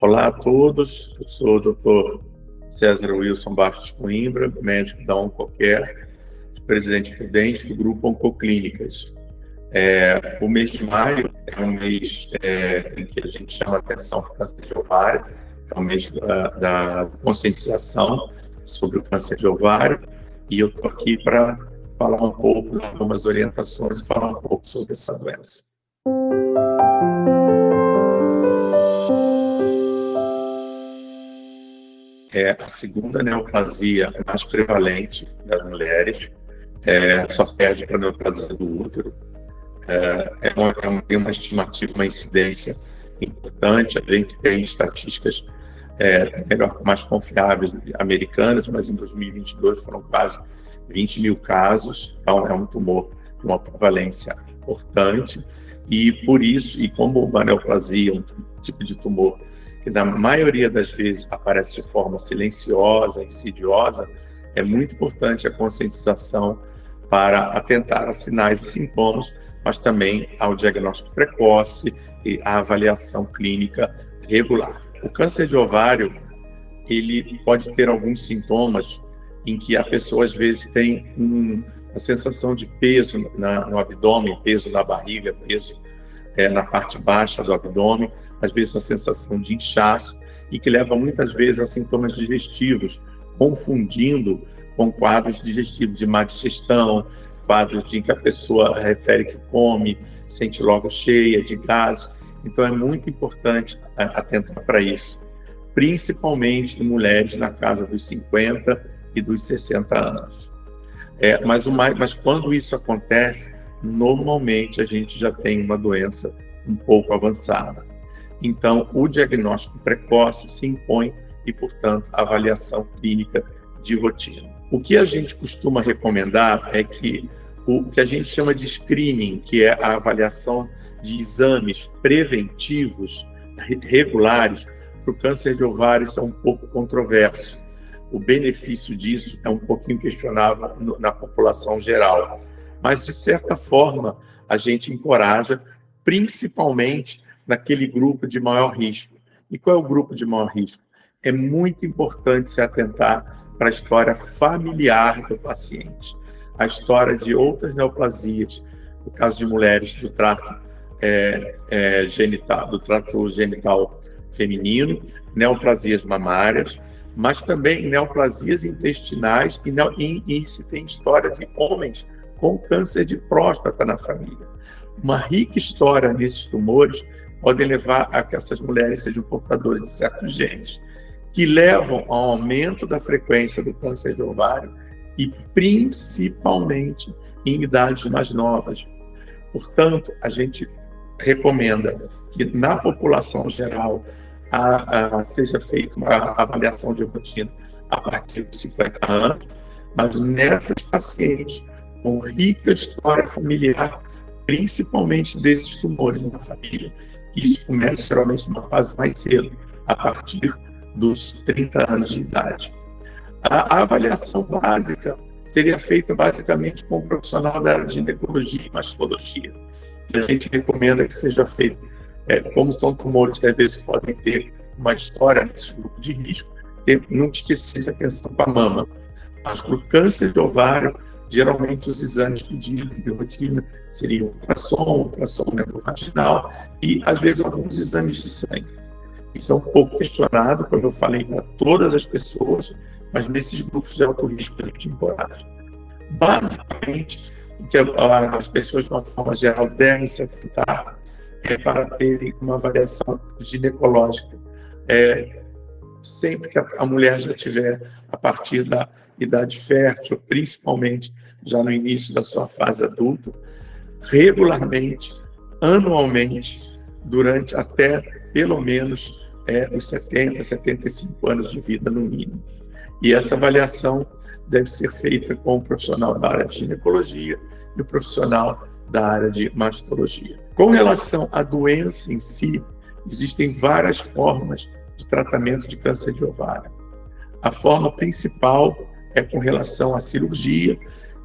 Olá a todos, eu sou o Dr. César Wilson Bastos Coimbra, médico da Oncocare, presidente prudente do Grupo Oncoclínicas. O mês de maio é um mês em que a gente chama atenção para o câncer de ovário, é o mês da conscientização sobre o câncer de ovário, e eu estou aqui para falar um pouco, dar algumas orientações e falar um pouco sobre essa doença. É a segunda neoplasia mais prevalente das mulheres, só perde para a neoplasia do útero. Tem uma estimativa, uma incidência importante. A gente tem estatísticas mais confiáveis americanas, mas em 2022 foram quase 20 mil casos, então é um tumor de uma prevalência importante, e por isso, e como a neoplasia é um tipo de tumor que na maioria das vezes aparece de forma silenciosa, insidiosa, é muito importante a conscientização para atentar a sinais e sintomas, mas também ao diagnóstico precoce e à avaliação clínica regular. O câncer de ovário, ele pode ter alguns sintomas em que a pessoa às vezes tem uma sensação de peso no abdômen, peso na barriga, peso na parte baixa do abdômen, às vezes uma sensação de inchaço, e que leva muitas vezes a sintomas digestivos, confundindo com quadros digestivos de má digestão, quadros de que a pessoa refere que come, sente logo cheia de gases. Então é muito importante atentar para isso, principalmente em mulheres na casa dos 50 e dos 60 anos. Mas quando isso acontece, normalmente a gente já tem uma doença um pouco avançada. Então, o diagnóstico precoce se impõe e, portanto, a avaliação clínica de rotina. O que a gente costuma recomendar é que o que a gente chama de screening, que é a avaliação de exames preventivos regulares para o câncer de ovário, isso é um pouco controverso. O benefício disso é um pouquinho questionável na população geral. Mas, de certa forma, a gente encoraja, principalmente naquele grupo de maior risco. E qual é o grupo de maior risco? É muito importante se atentar para a história familiar do paciente, a história de outras neoplasias, no caso de mulheres do trato genital feminino, neoplasias mamárias, mas também neoplasias intestinais e se tem história de homens com câncer de próstata na família. Uma rica história nesses tumores pode levar a que essas mulheres sejam portadoras de certos genes, que levam ao aumento da frequência do câncer de ovário e principalmente em idades mais novas. Portanto, a gente recomenda que na população geral seja feita uma avaliação de rotina a partir de 50 anos, mas nessas pacientes com rica história familiar, principalmente desses tumores na família, que isso começa geralmente numa fase mais cedo, a partir dos 30 anos de idade. A avaliação básica seria feita basicamente com um profissional da área de ginecologia e mastologia. A gente recomenda que seja feito, como são tumores que às vezes podem ter uma história nesse grupo de risco, não esquecer atenção para a mama. Mas para o câncer de ovário, geralmente os exames pedidos de rotina seriam ultrassom vaginal e, às vezes, alguns exames de sangue. Isso é um pouco questionado, como eu falei, para todas as pessoas, mas nesses grupos de alto risco a gente encoraja. Basicamente, o que as pessoas, de uma forma geral, devem se atentar é para terem uma avaliação ginecológica. Sempre que a mulher já tiver, a partir da idade fértil, principalmente já no início da sua fase adulta, regularmente, anualmente, durante até pelo menos os 70, 75 anos de vida no mínimo. E essa avaliação deve ser feita com o profissional da área de ginecologia e o profissional da área de mastologia. Com relação à doença em si, existem várias formas de tratamento de câncer de ovário. A forma principal é com relação à cirurgia,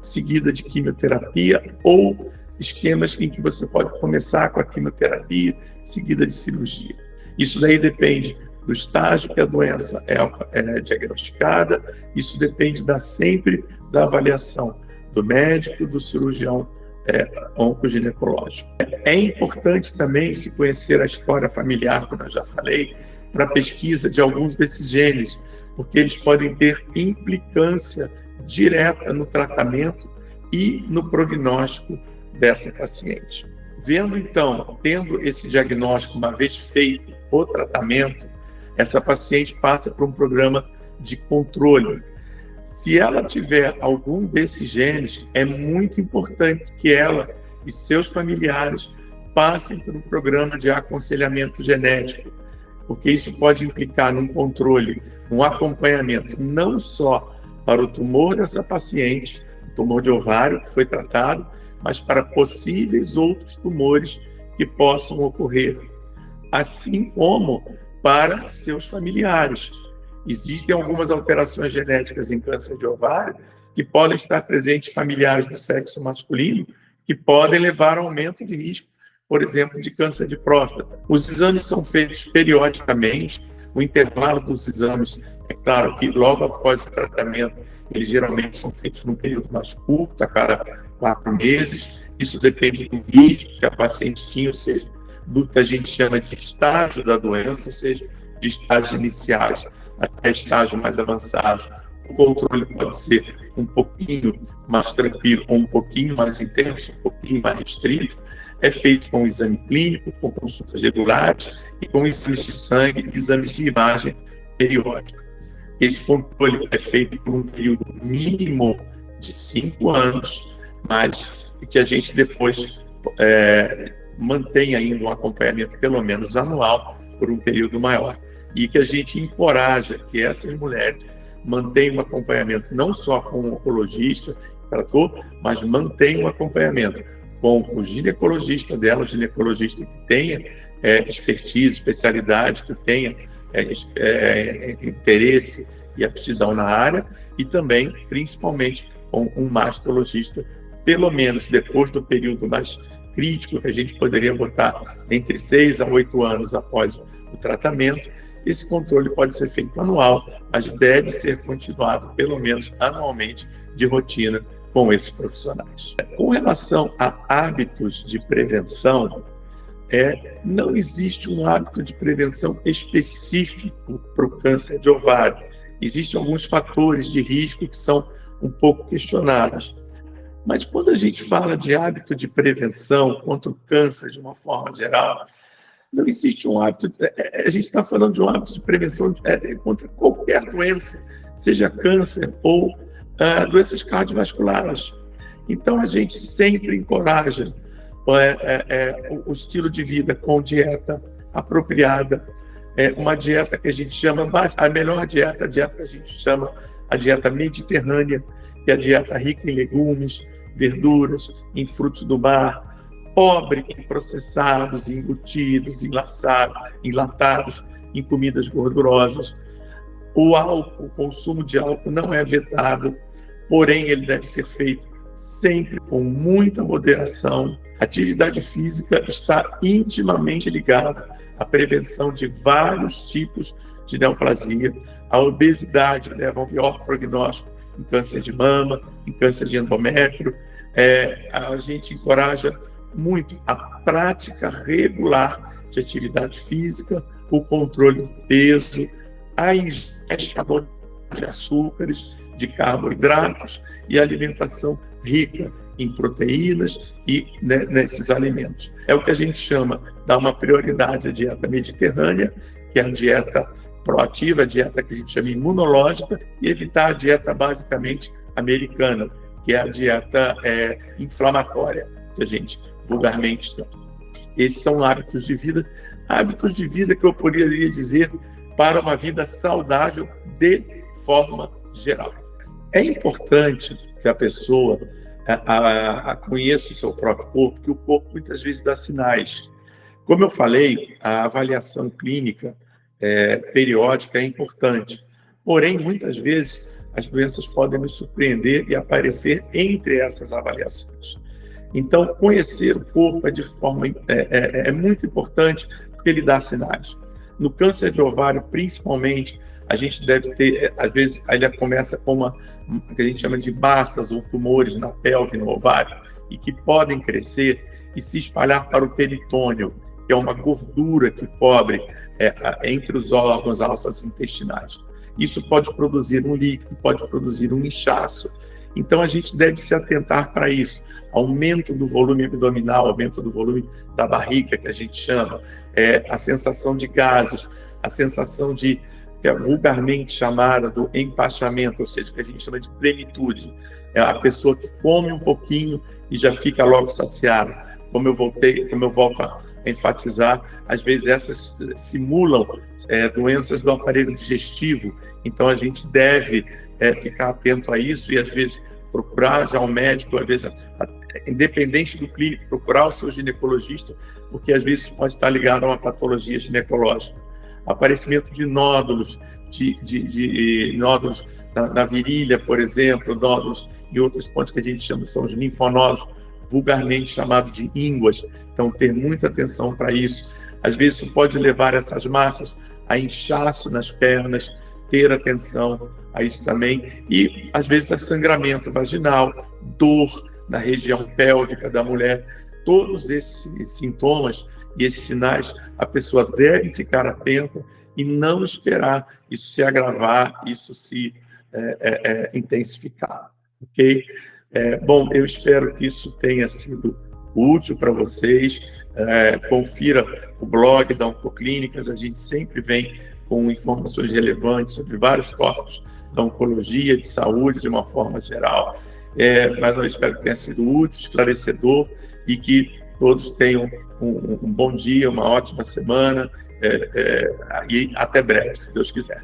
seguida de quimioterapia ou esquemas em que você pode começar com a quimioterapia, seguida de cirurgia. Isso daí depende do estágio que a doença é diagnosticada. Isso depende sempre da avaliação do médico, do cirurgião oncoginecológico. É importante também se conhecer a história familiar, como eu já falei, para a pesquisa de alguns desses genes, porque eles podem ter implicância direta no tratamento e no prognóstico dessa paciente. Tendo esse diagnóstico, uma vez feito o tratamento, essa paciente passa por um programa de controle. Se ela tiver algum desses genes, é muito importante que ela e seus familiares passem por um programa de aconselhamento genético, porque isso pode implicar num controle, num acompanhamento, não só para o tumor dessa paciente, o tumor de ovário que foi tratado, mas para possíveis outros tumores que possam ocorrer, assim como para seus familiares. Existem algumas alterações genéticas em câncer de ovário que podem estar presentes em familiares do sexo masculino, que podem levar ao aumento de risco, por exemplo, de câncer de próstata. Os exames são feitos periodicamente, o intervalo dos exames, é claro que logo após o tratamento, eles geralmente são feitos num período mais curto, a cada 4 meses. Isso depende do risco que a paciente tinha, ou seja, do que a gente chama de estágio da doença, ou seja, de estágios iniciais até estágios mais avançados. O controle pode ser um pouquinho mais tranquilo ou um pouquinho mais intenso, um pouquinho mais restrito. É feito com exame clínico, com consultas regulares e com exames de sangue e exames de imagem periódica. Esse controle é feito por um período mínimo de 5 anos, mas que a gente depois mantém ainda um acompanhamento pelo menos anual por um período maior. E que a gente encoraja que essas mulheres mantenham um acompanhamento não só com o oncologista, trator, mas mantenham um acompanhamento com o ginecologista dela, o ginecologista que tenha expertise, especialidade, que tenha interesse e aptidão na área, e também, principalmente, com um mastologista, pelo menos depois do período mais crítico, que a gente poderia botar entre 6 a 8 anos após o tratamento. Esse controle pode ser feito anual, mas deve ser continuado pelo menos anualmente de rotina com esses profissionais. Com relação a hábitos de prevenção, não existe um hábito de prevenção específico para o câncer de ovário. Existem alguns fatores de risco que são um pouco questionados. Mas quando a gente fala de hábito de prevenção contra o câncer de uma forma geral, não existe um hábito, a gente está falando de um hábito de prevenção contra qualquer doença, seja câncer ou doenças cardiovasculares. Então, a gente sempre encoraja o estilo de vida com dieta apropriada, uma dieta que a gente chama, a melhor dieta, a dieta que a gente chama a dieta mediterrânea, que é a dieta rica em legumes, verduras, em frutos do mar, pobre em processados, embutidos, enlatados, em comidas gordurosas. O consumo de álcool não é vetado, porém ele deve ser feito sempre com muita moderação. A atividade física está intimamente ligada à prevenção de vários tipos de neoplasia. A obesidade leva a um pior prognóstico em câncer de mama, em câncer de endométrio. A gente encoraja muito a prática regular de atividade física, o controle do peso, a ingesta de açúcares, de carboidratos e a alimentação rica em proteínas e nesses alimentos. É o que a gente chama, dar uma prioridade à dieta mediterrânea, que é a dieta proativa, a dieta que a gente chama imunológica, e evitar a dieta basicamente americana, que é a dieta inflamatória, que a gente vulgarmente chama. Esses são hábitos de vida que eu poderia dizer para uma vida saudável de forma geral. É importante que a pessoa conheça o seu próprio corpo, porque o corpo muitas vezes dá sinais. Como eu falei, a avaliação clínica periódica é importante, porém, muitas vezes, as doenças podem nos surpreender e aparecer entre essas avaliações. Então, conhecer o corpo é muito importante, porque ele dá sinais. No câncer de ovário, principalmente, a gente deve ter, às vezes, ele começa com que a gente chama de massas ou tumores na pelve, no ovário, e que podem crescer e se espalhar para o peritônio, que é uma gordura que cobre entre os órgãos, alças intestinais. Isso pode produzir um líquido, pode produzir um inchaço. Então, a gente deve se atentar para isso. Aumento do volume abdominal, aumento do volume da barriga, que a gente chama, a sensação de gases, a sensação de, que é vulgarmente chamada do empachamento, ou seja, que a gente chama de plenitude. É a pessoa que come um pouquinho e já fica logo saciada. Como eu volto a enfatizar, às vezes essas simulam doenças do aparelho digestivo, então a gente deve ficar atento a isso e às vezes procurar já um médico, às vezes, independente do clínico, procurar o seu ginecologista, porque às vezes pode estar ligado a uma patologia ginecológica. Aparecimento de nódulos, de nódulos na virilha, por exemplo, nódulos em outros pontos que a gente chama, são os linfonodos, vulgarmente chamados de ínguas. Então, ter muita atenção para isso. Às vezes, isso pode levar essas massas a inchaço nas pernas, ter atenção a isso também. E, às vezes, a sangramento vaginal, dor na região pélvica da mulher. Todos esses sintomas e esses sinais, a pessoa deve ficar atenta e não esperar isso se agravar, isso se intensificar. Ok? Bom, eu espero que isso tenha sido útil para vocês. Confira o blog da Oncoclínicas, a gente sempre vem com informações relevantes sobre vários tópicos da oncologia, de saúde, de uma forma geral. Mas eu espero que tenha sido útil, esclarecedor e que todos tenham um bom dia, uma ótima semana e até breve, se Deus quiser.